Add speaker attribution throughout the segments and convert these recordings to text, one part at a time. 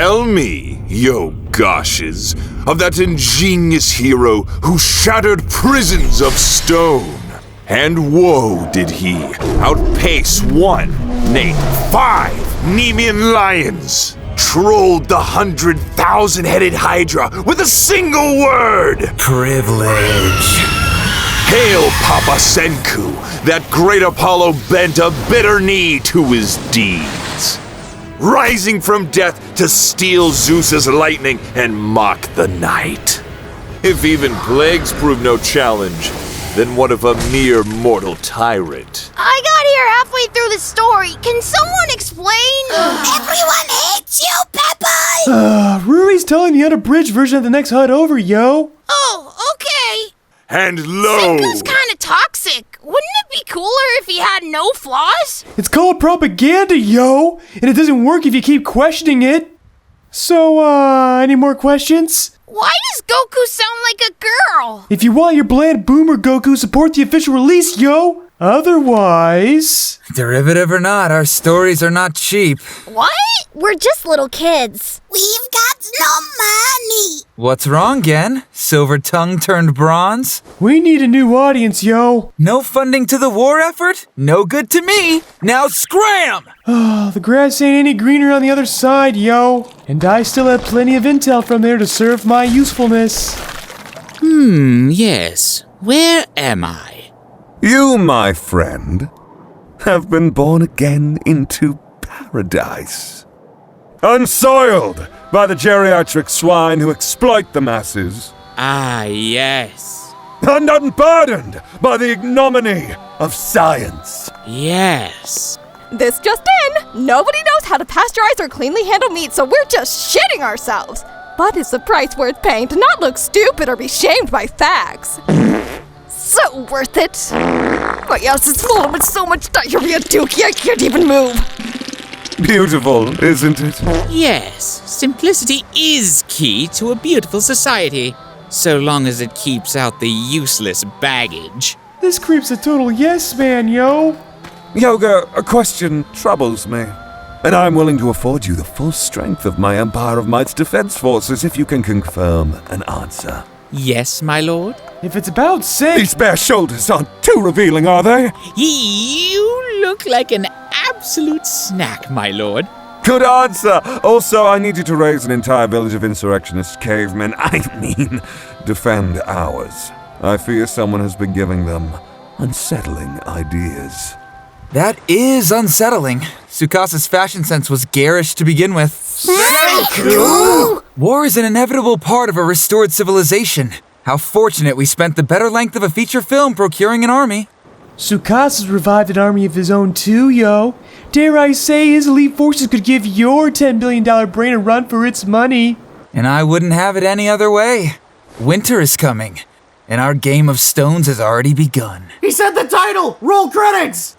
Speaker 1: Tell me, yo goshes, of that ingenious hero who shattered prisons of stone. And woe did he outpace 1, nay 5 Nemean lions, trolled the 100,000-headed Hydra with a single word.
Speaker 2: Privilege.
Speaker 1: Hail Papa Senku, that great Apollo bent a bitter knee to his deeds, rising from death to steal Zeus's lightning and mock the night. If even plagues prove no challenge, then what of a mere mortal tyrant?
Speaker 3: I got here halfway through the story. Can someone explain?
Speaker 4: Everyone hates you, Peppa!
Speaker 5: Ruri's telling the unabridged version of the next HUD over, yo.
Speaker 3: Oh, okay.
Speaker 1: And lo!
Speaker 3: Senku's kinda toxic. Wouldn't it be cooler if he had no flaws?
Speaker 5: It's called propaganda, yo! And it doesn't work if you keep questioning it. So, any more questions?
Speaker 3: Why does Goku sound like a girl?
Speaker 5: If you want your bland boomer Goku, support the official release, yo! Otherwise...
Speaker 2: Derivative or not, our stories are not cheap.
Speaker 3: What?
Speaker 4: We're just little kids. We've got no money.
Speaker 2: What's wrong, Gen? Silver tongue turned bronze?
Speaker 5: We need a new audience, yo!
Speaker 2: No funding to the war effort? No good to me. Now scram!
Speaker 5: The grass ain't any greener on the other side, yo. And I still have plenty of intel from there to serve my usefulness.
Speaker 6: Yes. Where am I?
Speaker 7: You, my friend, have been born again into paradise. Unsoiled by the geriatric swine who exploit the masses.
Speaker 6: Ah, yes.
Speaker 7: And unburdened by the ignominy of science.
Speaker 6: Yes.
Speaker 8: This just in! Nobody knows how to pasteurize or cleanly handle meat, so we're just shitting ourselves! But is the price worth paying to not look stupid or be shamed by facts? So worth it! But yes, it's full with so much diarrhea, Dookie, I can't even move!
Speaker 7: Beautiful, isn't it?
Speaker 6: Yes. Simplicity is key to a beautiful society, so long as it keeps out the useless baggage.
Speaker 5: This creep's a total yes man, yo.
Speaker 7: Hyoga, a question troubles me. And I'm willing to afford you the full strength of my Empire of Might's defense forces if you can confirm an answer.
Speaker 6: Yes, my lord?
Speaker 5: If it's about sex...
Speaker 7: These bare shoulders aren't too revealing, are they?
Speaker 6: You look like an absolute snack, my lord.
Speaker 7: Good answer! Also, I need you to raise an entire village of insurrectionist cavemen. Defend ours. I fear someone has been giving them unsettling ideas.
Speaker 2: That is unsettling. Tsukasa's fashion sense was garish to begin with.
Speaker 4: Senku!
Speaker 2: War is an inevitable part of a restored civilization. How fortunate we spent the better length of a feature film procuring an army.
Speaker 5: Tsukasa's revived an army of his own too, yo. Dare I say his elite forces could give your $10 billion brain a run for its money.
Speaker 2: And I wouldn't have it any other way. Winter is coming, and our game of stones has already begun.
Speaker 9: He said the title! Roll credits!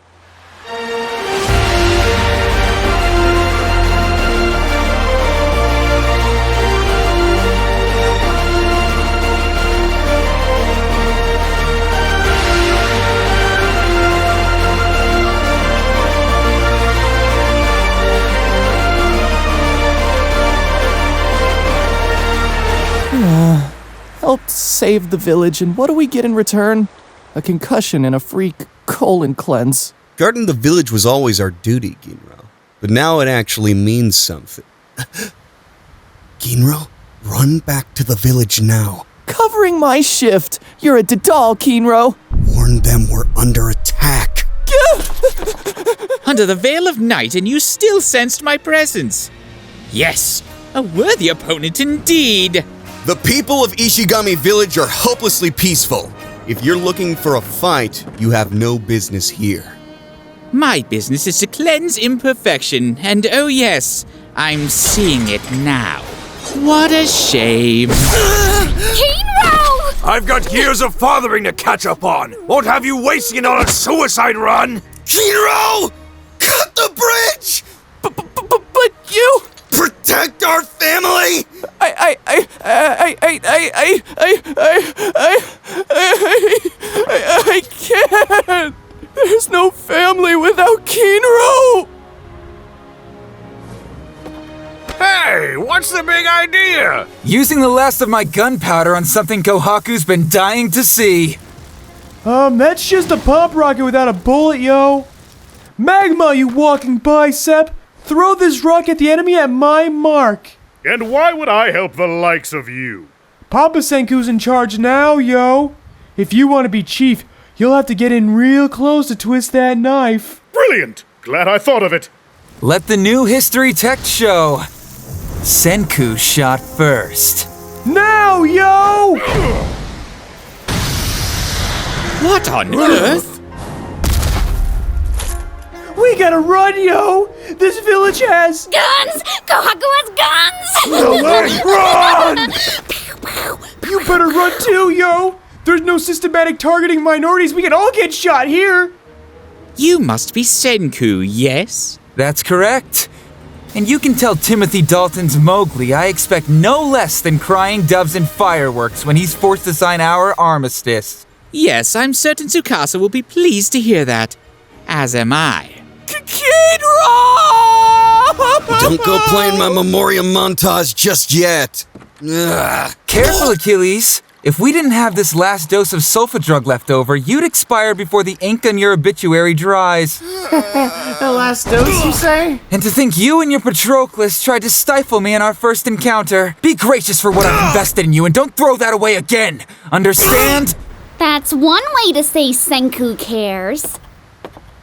Speaker 10: Helped save the village, and what do we get in return? A concussion and a free colon cleanse.
Speaker 11: Guarding the village was always our duty, GINRO. But now it actually means something. GINRO, run back to the village now.
Speaker 10: Covering my shift. You're a Dedal, GINRO.
Speaker 11: Warn them we're under attack.
Speaker 6: Under the veil of night, and you still sensed my presence. Yes, a worthy opponent indeed.
Speaker 11: The people of Ishigami Village are hopelessly peaceful. If you're looking for a fight, you have no business here.
Speaker 6: My business is to cleanse imperfection, and oh yes, I'm seeing it now. What a shame.
Speaker 3: GINRO!
Speaker 1: I've got years of fathering to catch up on. Won't have you wasting it on a suicide run.
Speaker 11: GINRO! Cut the bridge!
Speaker 10: But you...
Speaker 11: Protect our family!
Speaker 10: I can't! There's no family without GINRO!
Speaker 1: Hey, what's the big idea?
Speaker 2: Using the last of my gunpowder on something Kohaku's been dying to see.
Speaker 5: That's just a pop rocket without a bullet, yo. Magma, you walking bicep. Throw this rock at the enemy at my mark.
Speaker 12: And why would I help the likes of you?
Speaker 5: Papa Senku's in charge now, yo. If you want to be chief, you'll have to get in real close to twist that knife.
Speaker 12: Brilliant! Glad I thought of it.
Speaker 2: Let the new history text show. Senku shot first.
Speaker 5: Now, yo!
Speaker 6: What on earth?
Speaker 5: We gotta run, yo! This village has...
Speaker 4: Guns! Kohaku has guns!
Speaker 5: No way! Run! You better run too, yo! There's no systematic targeting minorities. We can all get shot here!
Speaker 6: You must be Senku, yes?
Speaker 2: That's correct. And you can tell Timothy Dalton's Mowgli I expect no less than crying doves and fireworks when he's forced to sign our armistice.
Speaker 6: Yes, I'm certain Tsukasa will be pleased to hear that. As am I.
Speaker 11: Don't go playing my memoriam montage just yet. Ugh.
Speaker 2: Careful, Achilles. If we didn't have this last dose of sulfa drug left over, you'd expire before the ink on your obituary dries.
Speaker 9: The last dose, you say?
Speaker 2: And to think you and your Patroclus tried to stifle me in our first encounter. Be gracious for what I've invested in you and don't throw that away again. Understand?
Speaker 4: That's one way to say Senku cares.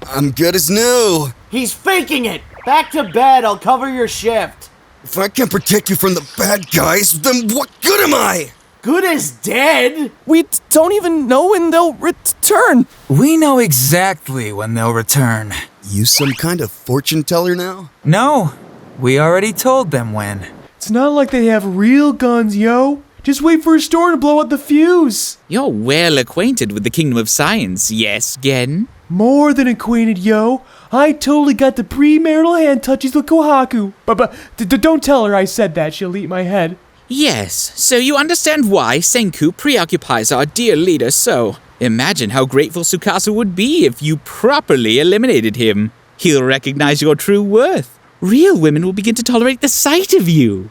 Speaker 11: I'm good as new.
Speaker 9: He's faking it! Back to bed, I'll cover your shift.
Speaker 11: If I can't protect you from the bad guys, then what good am I?
Speaker 9: Good as dead?
Speaker 10: We don't even know when they'll return.
Speaker 2: We know exactly when they'll return.
Speaker 11: You some kind of fortune teller now?
Speaker 2: No, we already told them when.
Speaker 5: It's not like they have real guns, yo. Just wait for a storm to blow out the fuse.
Speaker 6: You're well acquainted with the Kingdom of Science, yes, Gen?
Speaker 5: More than acquainted, yo. I totally got the premarital hand touches with Kohaku. But don't tell her I said that. She'll eat my head.
Speaker 6: Yes, so you understand why Senku preoccupies our dear leader so. Imagine how grateful Tsukasa would be if you properly eliminated him. He'll recognize your true worth. Real women will begin to tolerate the sight of you.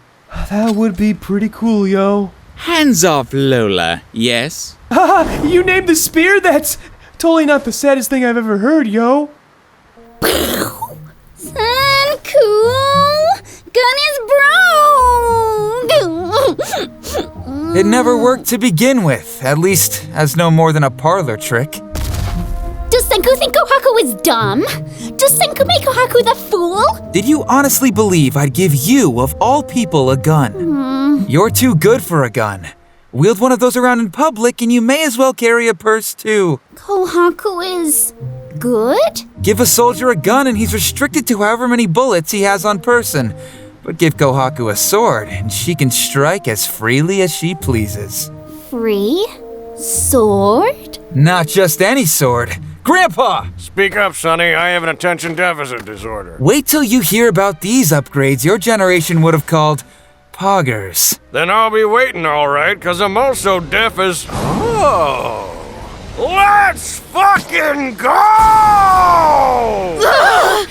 Speaker 5: That would be pretty cool, yo.
Speaker 6: Hands off, Lola, yes?
Speaker 5: Haha, you named the spear? That's totally not the saddest thing I've ever heard, yo.
Speaker 4: Senku! Gun is broke!
Speaker 2: It never worked to begin with, at least as no more than a parlor trick.
Speaker 4: Does Senku think Kohaku is dumb? Does Senku make Kohaku the fool?
Speaker 2: Did you honestly believe I'd give you, of all people, a gun? You're too good for a gun. Wield one of those around in public and you may as well carry a purse too.
Speaker 4: Kohaku is... good?
Speaker 2: Give a soldier a gun and he's restricted to however many bullets he has on person. But give Kohaku a sword and she can strike as freely as she pleases.
Speaker 4: Free? Sword?
Speaker 2: Not just any sword. Grandpa!
Speaker 13: Speak up, Sonny. I have an attention deficit disorder.
Speaker 2: Wait till you hear about these upgrades your generation would have called poggers.
Speaker 13: Then I'll be waiting, all right, because I'm also deaf as... Oh! Let's fucking go!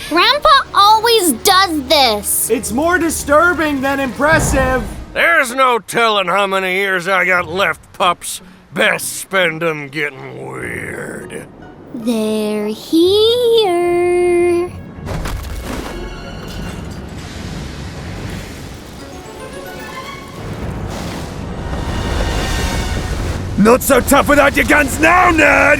Speaker 4: Grandpa always does this.
Speaker 9: It's more disturbing than impressive.
Speaker 13: There's no telling how many years I got left, pups. Best spend 'em getting weird.
Speaker 4: They're here.
Speaker 7: Not so tough without your guns now, nerd!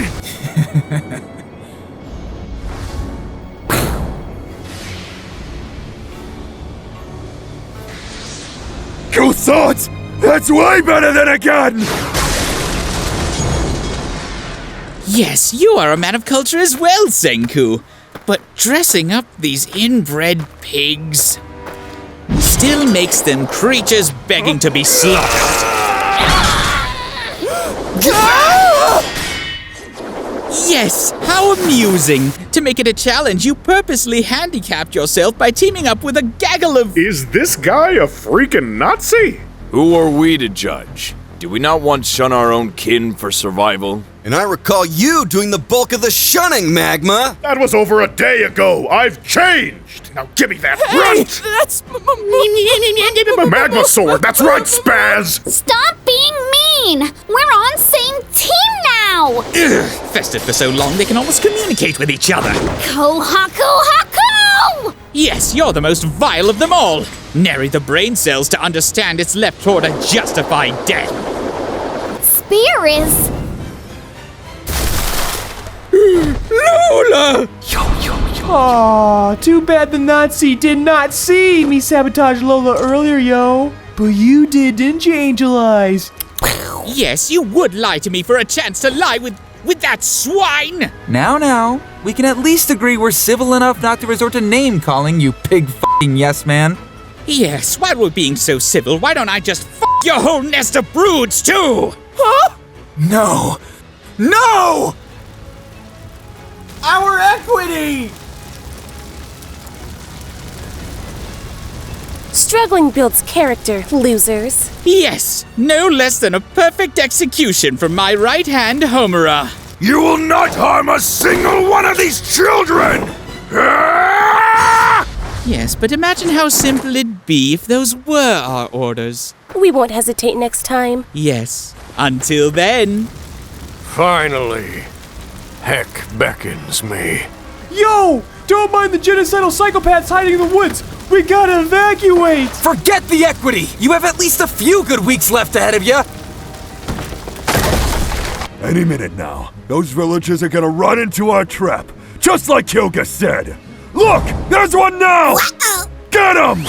Speaker 7: Cool swords! That's way better than a gun!
Speaker 6: Yes, you are a man of culture as well, Senku. But dressing up these inbred pigs still makes them creatures begging to be slaughtered. Yes, how amusing! To make it a challenge, you purposely handicapped yourself by teaming up with a gaggle of...
Speaker 12: Is this guy a freaking Nazi?
Speaker 1: Who are we to judge? Do we not once shun our own kin for survival?
Speaker 11: And I recall you doing the bulk of the shunning, Magma!
Speaker 12: That was over a day ago! I've changed! Now give me that runt!
Speaker 8: That's
Speaker 12: Magma sword! That's right, Spaz!
Speaker 4: Stop being mean! We're on same team now!
Speaker 6: Ugh, festive for so long they can almost communicate with each other.
Speaker 4: Kohaku Haku!
Speaker 6: Yes, you're the most vile of them all. Nary the brain cells to understand it's left toward a justified death.
Speaker 4: Spear is...
Speaker 6: Lola!
Speaker 5: Aw, too bad the Nazi did not see me sabotage Lola earlier, yo. But you did, didn't you, Angel Eyes?
Speaker 6: Yes, you would lie to me for a chance to lie with that swine!
Speaker 2: Now, we can at least agree we're civil enough not to resort to name-calling, you pig f***ing yes-man.
Speaker 6: Yes, while we're being so civil, why don't I just f*** your whole nest of broods, too?
Speaker 2: Huh? No! No!
Speaker 9: Our equity!
Speaker 14: Struggling builds character, losers.
Speaker 6: Yes, no less than a perfect execution from my right hand, HOMURA.
Speaker 1: You will not harm a single one of these children!
Speaker 6: Yes, but imagine how simple it'd be if those were our orders.
Speaker 14: We won't hesitate next time.
Speaker 6: Yes, until then.
Speaker 13: Finally, heck beckons me.
Speaker 5: Yo! Don't mind the genocidal psychopaths hiding in the woods! We gotta evacuate!
Speaker 2: Forget the equity! You have at least a few good weeks left ahead of you!
Speaker 7: Any minute now, those villagers are gonna run into our trap, just like Hyoga said. Look! There's one now! Get him!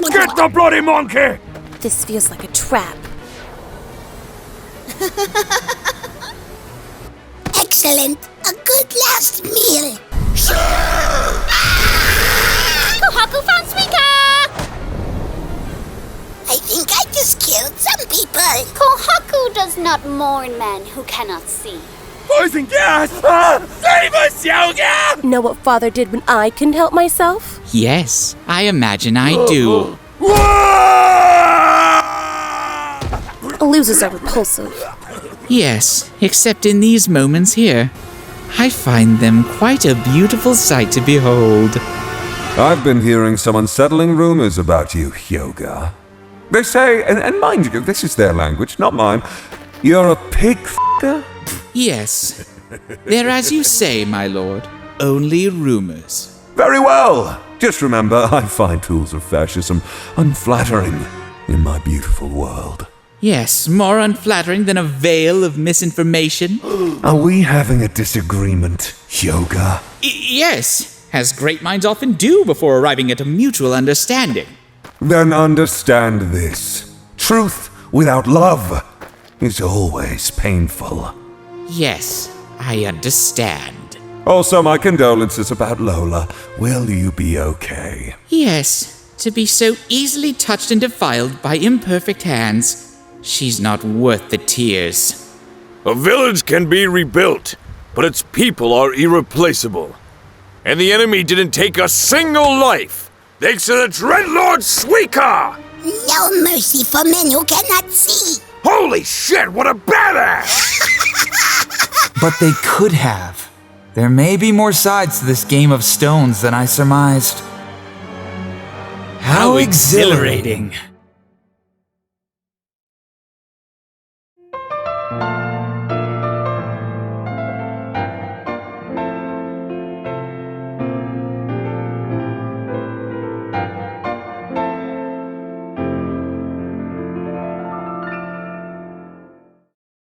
Speaker 7: Get the bloody monkey!
Speaker 14: This feels like a trap.
Speaker 4: Excellent! A good last meal! Kohaku found Suika! I think I just killed some people. Kohaku does not mourn men who cannot see.
Speaker 7: Poison gas! Save us, Hyoga!
Speaker 14: Know what father did when I couldn't help myself?
Speaker 6: Yes, I imagine I do.
Speaker 14: Losers are repulsive.
Speaker 6: Yes, except in these moments here. I find them quite a beautiful sight to behold.
Speaker 7: I've been hearing some unsettling rumors about you, Hyoga. They say, and mind you, this is their language, not mine, you're a pig f***er?
Speaker 6: Yes. They're as you say, my lord. Only rumors.
Speaker 7: Very well. Just remember, I find tools of fascism unflattering in my beautiful world.
Speaker 6: Yes, more unflattering than a veil of misinformation.
Speaker 7: Are we having a disagreement, Hyoga?
Speaker 6: Yes, as great minds often do before arriving at a mutual understanding.
Speaker 7: Then understand this. Truth without love is always painful.
Speaker 6: Yes, I understand.
Speaker 7: Also, my condolences about Lola. Will you be okay?
Speaker 6: Yes, to be so easily touched and defiled by imperfect hands. She's not worth the tears.
Speaker 1: A village can be rebuilt, but its people are irreplaceable. And the enemy didn't take a single life, thanks to the Dreadlord Suika!
Speaker 4: No mercy for men who cannot see.
Speaker 1: Holy shit, what a badass!
Speaker 2: But they could have. There may be more sides to this game of stones than I surmised. How exhilarating!